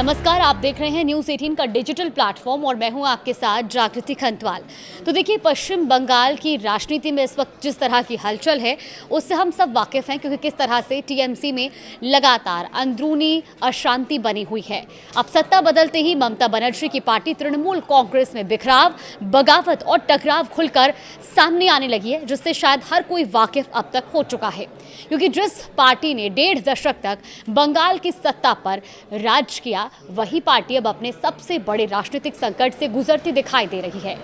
नमस्कार, आप देख रहे हैं न्यूज़ 18 का डिजिटल प्लेटफॉर्म और मैं हूं आपके साथ जागृति खंतवाल। तो देखिए, पश्चिम बंगाल की राजनीति में इस वक्त जिस तरह की हलचल है उससे हम सब वाकिफ हैं, क्योंकि किस तरह से टीएमसी में लगातार अंदरूनी अशांति बनी हुई है। अब सत्ता बदलते ही ममता बनर्जी की पार्टी तृणमूल कांग्रेस में बिखराव, बगावत और टकराव खुलकर सामने आने लगी है, जिससे शायद हर कोई वाकिफ अब तक हो चुका है। क्योंकि जिस पार्टी ने 1.5 दशक तक बंगाल की सत्ता पर राज किया, वही पार्टी अब अपने सबसे बड़े राजनीतिक संकट से गुजरती दिखाई दे रही है।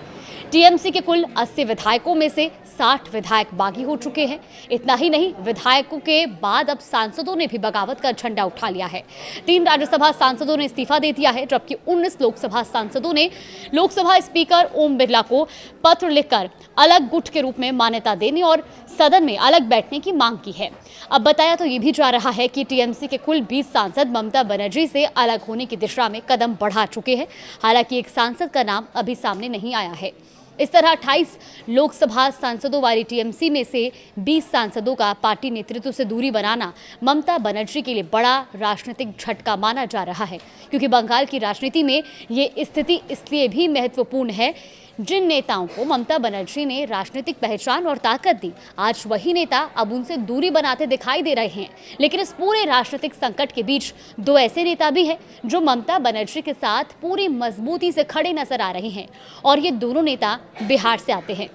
टीएमसी के कुल 80 विधायकों में से 60 विधायक बागी हो चुके हैं। इतना ही नहीं, विधायकों के बाद अब सांसदों ने भी बगावत का झंडा उठा लिया है। 3 राज्यसभा सांसदों ने इस्तीफा दे दिया है, जबकि 19 लोकसभा सांसदों ने लोकसभा स्पीकर ओम बिरला को पत्र लिखकर अलग गुट के रूप में मान्यता देने और सदन में अलग बैठने की मांग की है। अब बताया तो ये भी जा रहा है कि टीएमसी के कुल 20 सांसद ममता बनर्जी से अलग होने की दिशा में कदम बढ़ा चुके हैं। हालांकि एक सांसद का नाम अभी सामने नहीं आया है। इस तरह 28 लोकसभा सांसदों वाली टीएमसी में से 20 सांसदों का पार्टी नेतृत्व से दूरी बनाना ममता बनर्जी के लिए बड़ा राजनीतिक झटका माना जा रहा है, क्योंकि बंगाल की राजनीति में ये स्थिति इसलिए भी महत्वपूर्ण है, जिन नेताओं को ममता बनर्जी ने राजनीतिक पहचान और ताकत दी, आज वही नेता अब उनसे दूरी बनाते दिखाई दे रहे हैं। लेकिन इस पूरे राजनीतिक संकट के बीच 2 ऐसे नेता भी हैं जो ममता बनर्जी के साथ पूरी मजबूती से खड़े नजर आ रहे हैं, और ये दोनों नेता बिहार से आते हैं।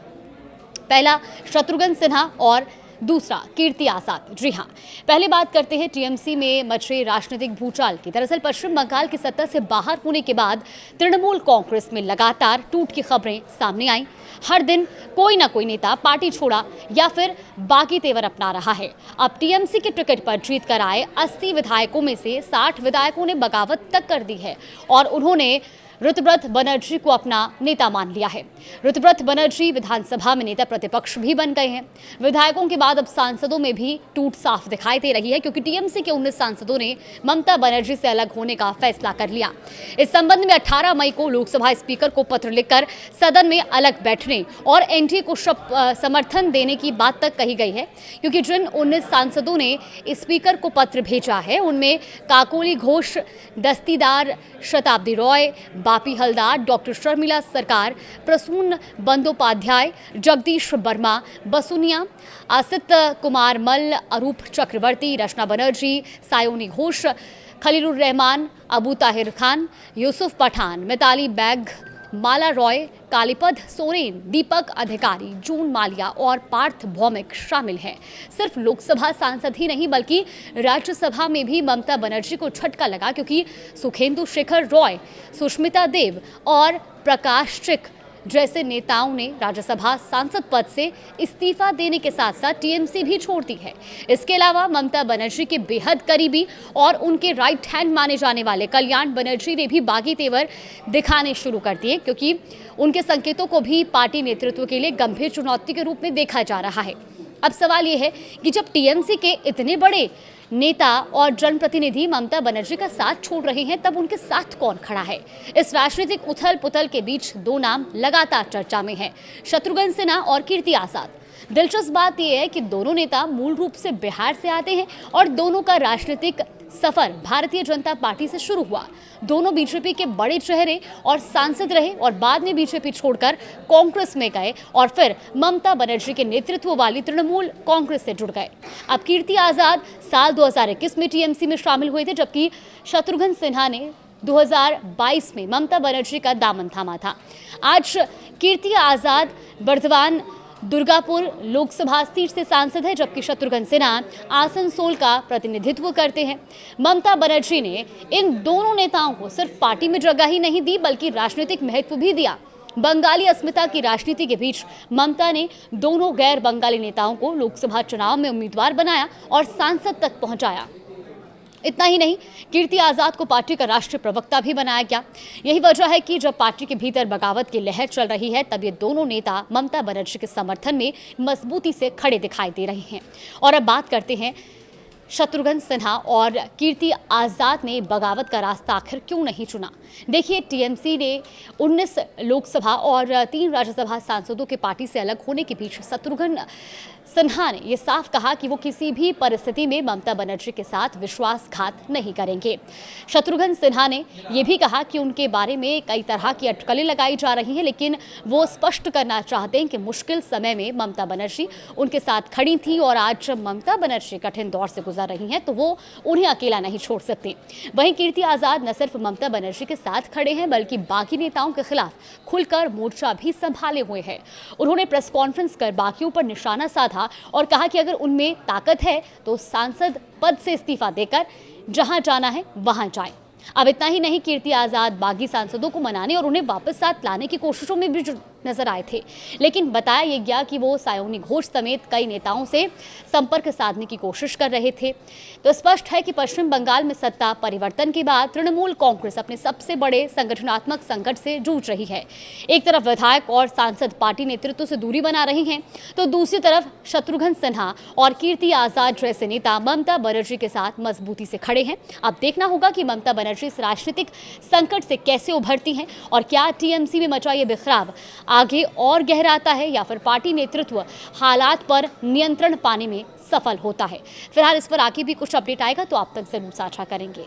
पहला शत्रुघ्न सिन्हा और दूसरा कीर्ति आजाद। जी हाँ, पहले बात करते हैं टीएमसी में मचे राजनीतिक भूचाल की। दरअसल पश्चिम बंगाल की सत्ता से बाहर होने के बाद तृणमूल कांग्रेस में लगातार टूट की खबरें सामने आई। हर दिन कोई ना कोई नेता पार्टी छोड़ा या फिर बागी तेवर अपना रहा है। अब टीएमसी के टिकट पर जीत कर आए 80 विधायकों में से 60 विधायकों ने बगावत तक कर दी है और उन्होंने ऋतुव्रत बनर्जी को अपना नेता मान लिया है। ऋतुव्रत बनर्जी विधानसभा में नेता प्रतिपक्ष भी बन गए हैं। विधायकों के बाद अब सांसदों में भी टूट साफ दिखाई दे रही है, क्योंकि टीएमसी के 19 सांसदों ने ममता बनर्जी से अलग होने का फैसला कर लिया। इस संबंध में 18 मई को लोकसभा स्पीकर को पत्र लिखकर सदन में अलग बैठने और एनडीए को समर्थन देने की बात तक कही गई है, क्योंकि जिन 19 सांसदों ने स्पीकर को पत्र भेजा है उनमें काकोली घोष, दस्तीदार शताब्दी रॉय, बापी हलदार, डॉक्टर शर्मिला सरकार, प्रसून बंदोपाध्याय, जगदीश वर्मा, बसुनिया, आसित कुमार मल्ल, अरूप चक्रवर्ती, रचना बनर्जी, सायोनी घोष, खलीलुर रहमान, अबू ताहिर खान, यूसुफ पठान, मिताली बैग, माला रॉय, कालीपद सोरेन, दीपक अधिकारी, जून मालिया और पार्थ भौमिक शामिल हैं। सिर्फ लोकसभा सांसद ही नहीं बल्कि राज्यसभा में भी ममता बनर्जी को झटका लगा, क्योंकि सुखेंदु शेखर रॉय, सुष्मिता देव और प्रकाश चिक जैसे नेताओं ने राज्यसभा सांसद पद से इस्तीफा देने के साथ साथ टीएमसी भी छोड़ दी है। इसके अलावा ममता बनर्जी के बेहद करीबी और उनके राइट हैंड माने जाने वाले कल्याण बनर्जी ने भी बागी तेवर दिखाने शुरू कर दिए, क्योंकि उनके संकेतों को भी पार्टी नेतृत्व के लिए गंभीर चुनौती के रूप में देखा जा रहा है। अब सवाल यह है कि जब टीएमसी के इतने बड़े नेता और जनप्रतिनिधि ममता बनर्जी का साथ छोड़ रहे हैं, तब उनके साथ कौन खड़ा है? इस राजनीतिक उथल पुथल के बीच 2 नाम लगातार चर्चा में हैं, शत्रुघ्न सिन्हा और कीर्ति आजाद। दिलचस्प बात यह है कि दोनों नेता मूल रूप से बिहार से आते हैं और दोनों का राजनीतिक सफर भारतीय जनता पार्टी से शुरू हुआ। दोनों बीजेपी के बड़े चेहरे और सांसद रहे और बाद में बीजेपी छोड़कर कांग्रेस में गए और फिर ममता बनर्जी के नेतृत्व वाली तृणमूल कांग्रेस से जुड़ गए। अब कीर्ति आजाद साल 2021 में टीएमसी में शामिल हुए थे, जबकि शत्रुघ्न सिन्हा ने 2022 में ममता बनर्जी का दामन थामा था। आज कीर्ति आजाद बर्दवान दुर्गापुर लोकसभा सीट से सांसद है, जबकि शत्रुघ्न सिन्हा आसनसोल का प्रतिनिधित्व करते हैं। ममता बनर्जी ने इन दोनों नेताओं को सिर्फ पार्टी में जगह ही नहीं दी बल्कि राजनीतिक महत्व भी दिया। बंगाली अस्मिता की राजनीति के बीच ममता ने दोनों गैर बंगाली नेताओं को लोकसभा चुनाव में उम्मीदवार बनाया और सांसद तक पहुंचाया। इतना ही नहीं, कीर्ति आजाद को पार्टी का राष्ट्रीय प्रवक्ता भी बनाया गया। यही वजह है कि जब पार्टी के भीतर बगावत की लहर चल रही है, तब ये दोनों नेता ममता बनर्जी के समर्थन में मजबूती से खड़े दिखाई दे रहे हैं। और अब बात करते हैं शत्रुघ्न सिन्हा और कीर्ति आज़ाद ने बगावत का रास्ता आखिर क्यों नहीं चुना? देखिए, टीएमसी ने 19 लोकसभा और 3 राज्यसभा सांसदों के पार्टी से अलग होने के बीच शत्रुघ्न सिन्हा ने यह साफ कहा कि वो किसी भी परिस्थिति में ममता बनर्जी के साथ विश्वासघात नहीं करेंगे। शत्रुघ्न सिन्हा ने यह भी कहा कि उनके बारे में कई तरह की अटकलें लगाई जा रही हैं, लेकिन वो स्पष्ट करना चाहते हैं कि मुश्किल समय में ममता बनर्जी उनके साथ खड़ी थी और आज ममता बनर्जी कठिन दौर से गुजर रही हैं तो वो उन्हें अकेला नहीं छोड़ सकते। वहीं कीर्ति आज़ाद न सिर्फ ममता बनर्जी के साथ खड़े हैं बल्कि बाकी नेताओं के खिलाफ खुलकर मोर्चा भी संभाले हुए हैं। उन्होंने प्रेस कॉन्फ्रेंस कर बाकियों पर निशाना साधा और कहा कि अगर उनमें ताकत है तो सांसद पद से इस्तीफा देकर जहां जाना है वहां जाएं। अब इतना ही नहीं, कीर्ति आज़ाद बागी सांसदों को मनाने और उन्हें वापस साथ लाने की कोशिशों में भी नजर आए थे, लेकिन बताया यह गया कि वो सायोनी घोष समेत कई नेताओं से संपर्क साधने की कोशिश कर रहे थे। तो स्पष्ट है कि पश्चिम बंगाल में सत्ता परिवर्तन के बाद तृणमूल कांग्रेस अपने सबसे बड़े संगठनात्मक संकट से जूझ रही है। एक तरफ विधायक और सांसद पार्टी नेतृत्व से दूरी बना रहे हैं, तो दूसरी तरफ शत्रुघ्न सिन्हा और कीर्ति आज़ाद जैसे नेता ममता बनर्जी के साथ मजबूती से खड़े हैं। अब देखना होगा कि ममता बनर्जी इस राजनीतिक संकट से कैसे उभरती हैं और क्या टीएमसी में मचा ये बिखराव आगे और गहराता है या फिर पार्टी नेतृत्व हालात पर नियंत्रण पाने में सफल होता है। फिलहाल इस पर आगे भी कुछ अपडेट आएगा तो आप तक जरूर साझा करेंगे।